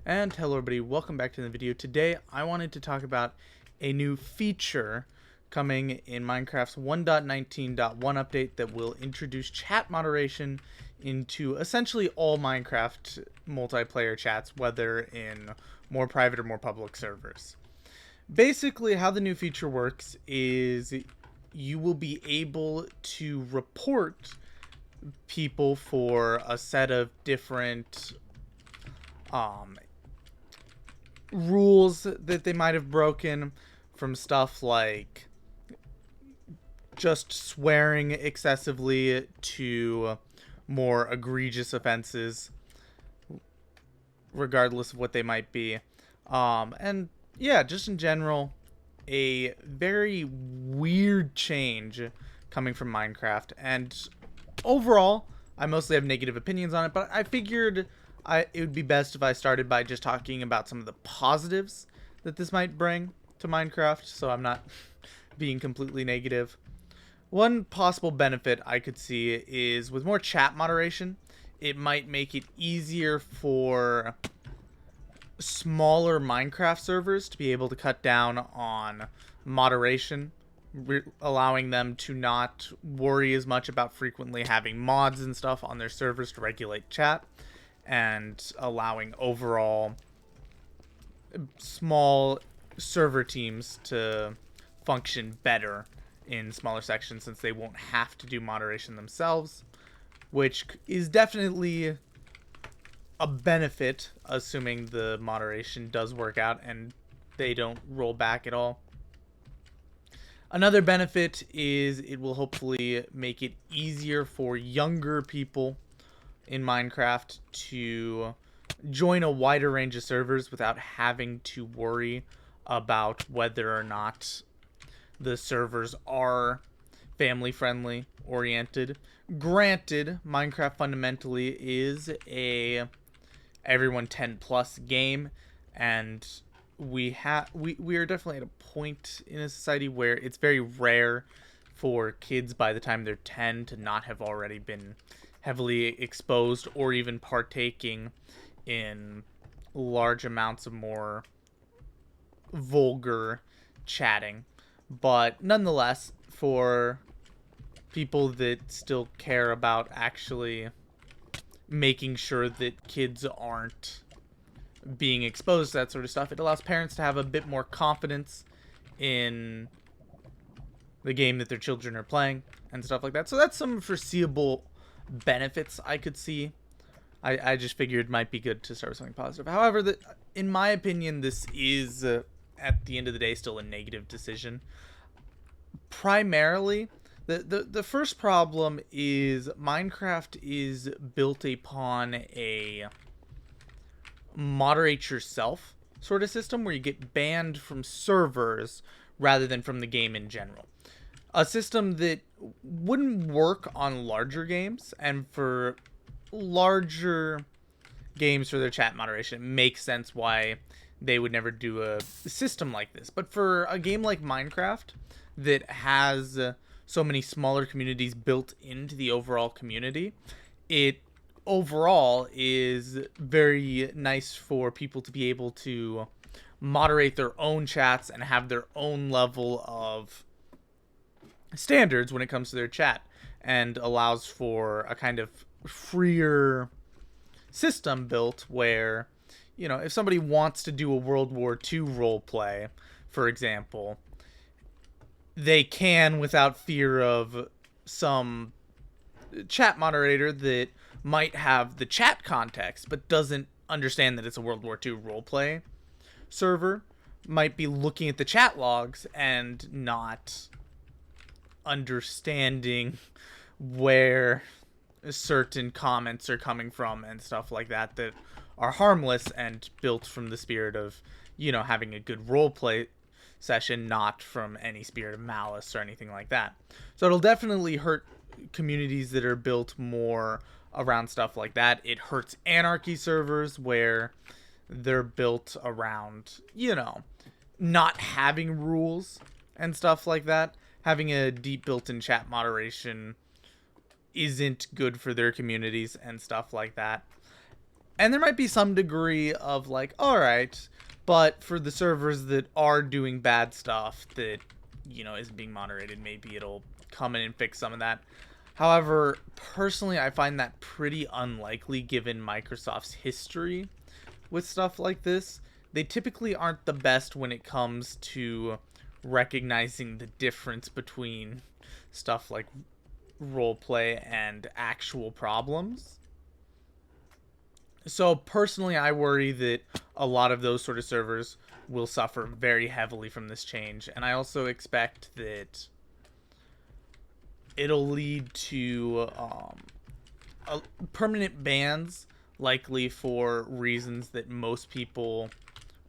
And hello everybody, welcome back to the video. Today I wanted to talk about a new feature coming in Minecraft's 1.19.1 update that will introduce chat moderation into essentially all Minecraft multiplayer chats, whether in more private or more public servers. Basically, how the new feature works is you will be able to report people for a set of different um, rules that they might have broken, from stuff like just swearing excessively to more egregious offenses, regardless of what they might be. And yeah, just in general, a very weird change coming from Minecraft. And overall, I mostly have negative opinions on it, but I figured it would be best if I started by just talking about some of the positives that this might bring to Minecraft, so I'm not being completely negative. One possible benefit I could see is with more chat moderation, it might make it easier for smaller Minecraft servers to be able to cut down on moderation, allowing them to not worry as much about frequently having mods and stuff on their servers to regulate chat, and allowing overall small server teams to function better in smaller sections, since they won't have to do moderation themselves, which is definitely a benefit, assuming the moderation does work out and they don't roll back at all. Another benefit is it will hopefully make it easier for younger people in Minecraft to join a wider range of servers without having to worry about whether or not the servers are family friendly oriented. Granted, Minecraft fundamentally is a everyone 10 plus game, and we are definitely at a point in a society where it's very rare for kids by the time they're 10 to not have already been heavily exposed or even partaking in large amounts of more vulgar chatting. But nonetheless, for people that still care about actually making sure that kids aren't being exposed to that sort of stuff, it allows parents to have a bit more confidence in the game that their children are playing and stuff like that. So that's some foreseeable benefits I could see. I just figured it might be good to start with something positive. However, in my opinion, this is, at the end of the day, still a negative decision. Primarily, the first problem is Minecraft is built upon a moderate yourself sort of system where you get banned from servers rather than from the game in general. A system that wouldn't work on larger games, and for larger games for their chat moderation, it makes sense why they would never do a system like this. But for a game like Minecraft that has so many smaller communities built into the overall community, it overall is very nice for people to be able to moderate their own chats and have their own level of standards when it comes to their chat, and allows for a kind of freer system built where, you know, if somebody wants to do a World War II role play, for example, they can without fear of some chat moderator that might have the chat context but doesn't understand that it's a World War II roleplay server, might be looking at the chat logs and not understanding where certain comments are coming from and stuff like that that are harmless and built from the spirit of, you know, having a good roleplay session, not from any spirit of malice or anything like that. So it'll definitely hurt communities that are built more around stuff like that. It hurts anarchy servers where they're built around, you know, not having rules and stuff like that. Having a deep built-in chat moderation isn't good for their communities and stuff like that. And there might be some degree of like, all right, but for the servers that are doing bad stuff that, isn't being moderated, maybe it'll come in and fix some of that. However, personally, I find that pretty unlikely given Microsoft's history with stuff like this. They typically aren't the best when it comes to recognizing the difference between stuff like roleplay and actual problems. So personally, I worry that a lot of those sort of servers will suffer very heavily from this change, and I also expect that it'll lead to permanent bans, likely for reasons that most people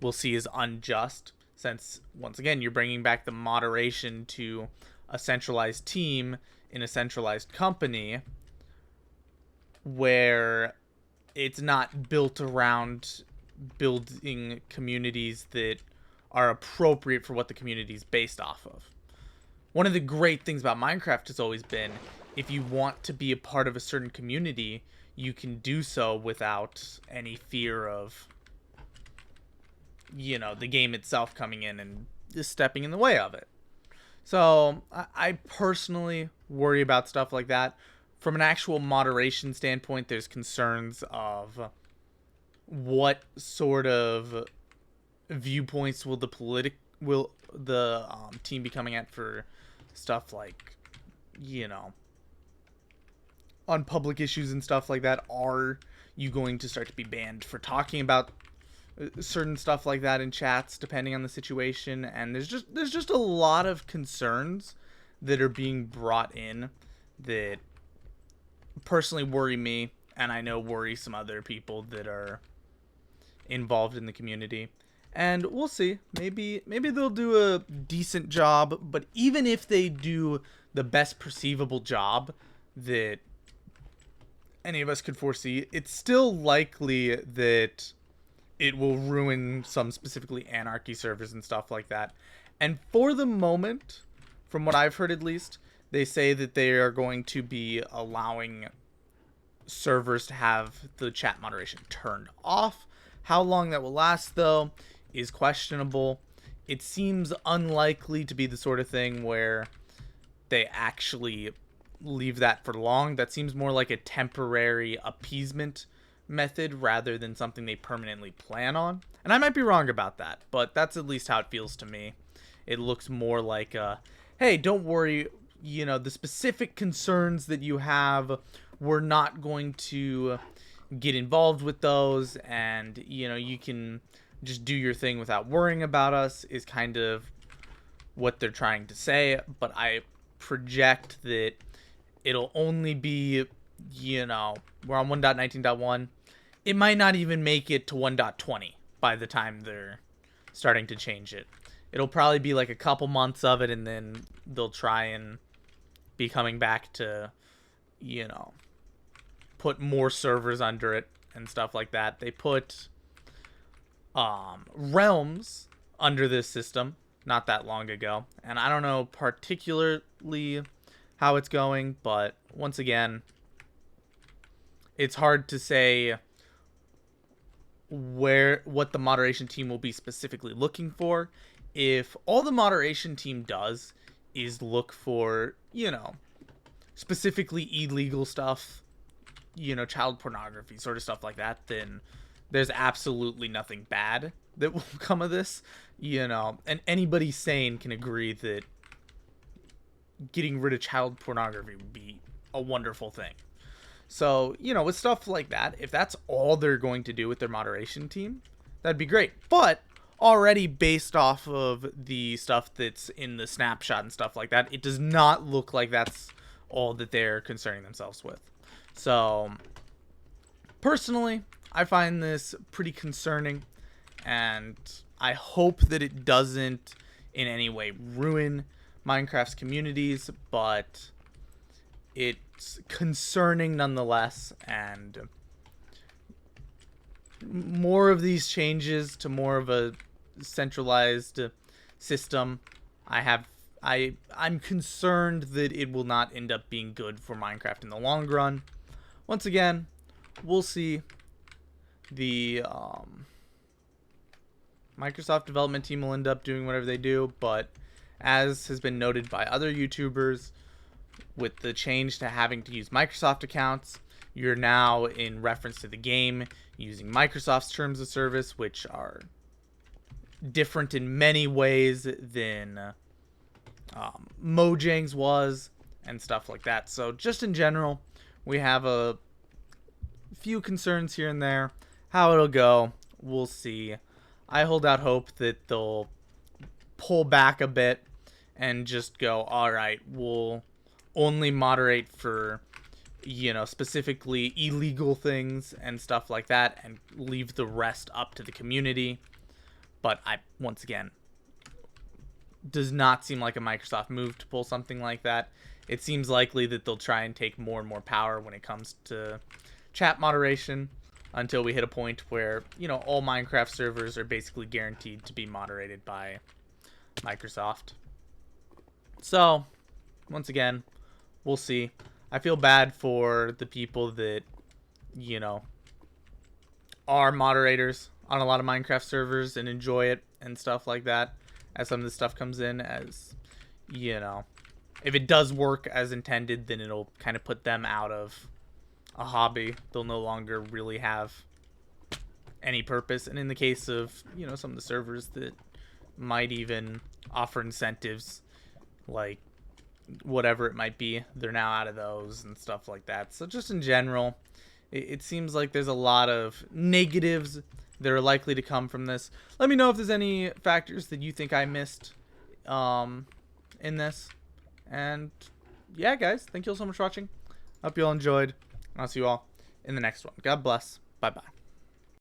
will see as unjust, since once again you're bringing back the moderation to a centralized team in a centralized company where it's not built around building communities that are appropriate for what the community is based off of. One of the great things about Minecraft has always been, if you want to be a part of a certain community, you can do so without any fear of, the game itself coming in and just stepping in the way of it. So I personally worry about stuff like that. From an actual moderation standpoint, there's concerns of what sort of viewpoints will the team be coming at for stuff like, on public issues and stuff like that. Are you going to start to be banned for talking about certain stuff like that in chats, depending on the situation? And there's just a lot of concerns that are being brought in that personally worry me, and I know worry some other people that are involved in the community. And we'll see. Maybe they'll do a decent job, but even if they do the best perceivable job that any of us could foresee, it's still likely that it will ruin some specifically anarchy servers and stuff like that. And for the moment, from what I've heard at least, they say that they are going to be allowing servers to have the chat moderation turned off. How long that will last, though, is questionable. It seems unlikely to be the sort of thing where they actually leave that for long. That seems more like a temporary appeasement method rather than something they permanently plan on. And I might be wrong about that, but that's at least how it feels to me. It looks more like hey, don't worry, the specific concerns that you have, we're not going to get involved with those, and you can just do your thing without worrying about us, is kind of what they're trying to say. But I project that it'll only be, we're on 1.19.1. It might not even make it to 1.20 by the time they're starting to change it. It'll probably be like a couple months of it, and then they'll try and be coming back to, put more servers under it and stuff like that. They put realms under this system not that long ago, and I don't know particularly how it's going, but once again, it's hard to say what the moderation team will be specifically looking for. If all the moderation team does is look for, specifically illegal stuff, child pornography, sort of stuff like that, then there's absolutely nothing bad that will come of this, and anybody sane can agree that getting rid of child pornography would be a wonderful thing. So, with stuff like that, if that's all they're going to do with their moderation team, that'd be great. But already based off of the stuff that's in the snapshot and stuff like that, it does not look like that's all that they're concerning themselves with. So, personally, I find this pretty concerning, and I hope that it doesn't in any way ruin Minecraft's communities, but it's concerning nonetheless. And more of these changes to more of a centralized system, I'm concerned that it will not end up being good for Minecraft in the long run. Once again, we'll see. the Microsoft development team will end up doing whatever they do, but as has been noted by other YouTubers, with the change to having to use Microsoft accounts, you're now, in reference to the game, using Microsoft's terms of service, which are different in many ways than Mojang's was, and stuff like that. So just in general, we have a few concerns here and there. How it'll go, we'll see. I hold out hope that they'll pull back a bit and just go, all right, we'll only moderate for, specifically illegal things and stuff like that, and leave the rest up to the community. But once again, does not seem like a Microsoft move to pull something like that. It seems likely that they'll try and take more and more power when it comes to chat moderation, until we hit a point where, all Minecraft servers are basically guaranteed to be moderated by Microsoft. So, once again, we'll see. I feel bad for the people that, are moderators on a lot of Minecraft servers and enjoy it and stuff like that, as some of this stuff comes in, as, if it does work as intended, then it'll kind of put them out of a hobby. They'll no longer really have any purpose. And in the case of, some of the servers that might even offer incentives, like whatever it might be, they're now out of those and stuff like that. So just in general, it seems like there's a lot of negatives that are likely to come from this. Let me know if there's any factors that you think I missed in this. And yeah, guys, thank you all so much for watching. Hope you all enjoyed. I'll see you all in the next one. God bless. Bye-bye.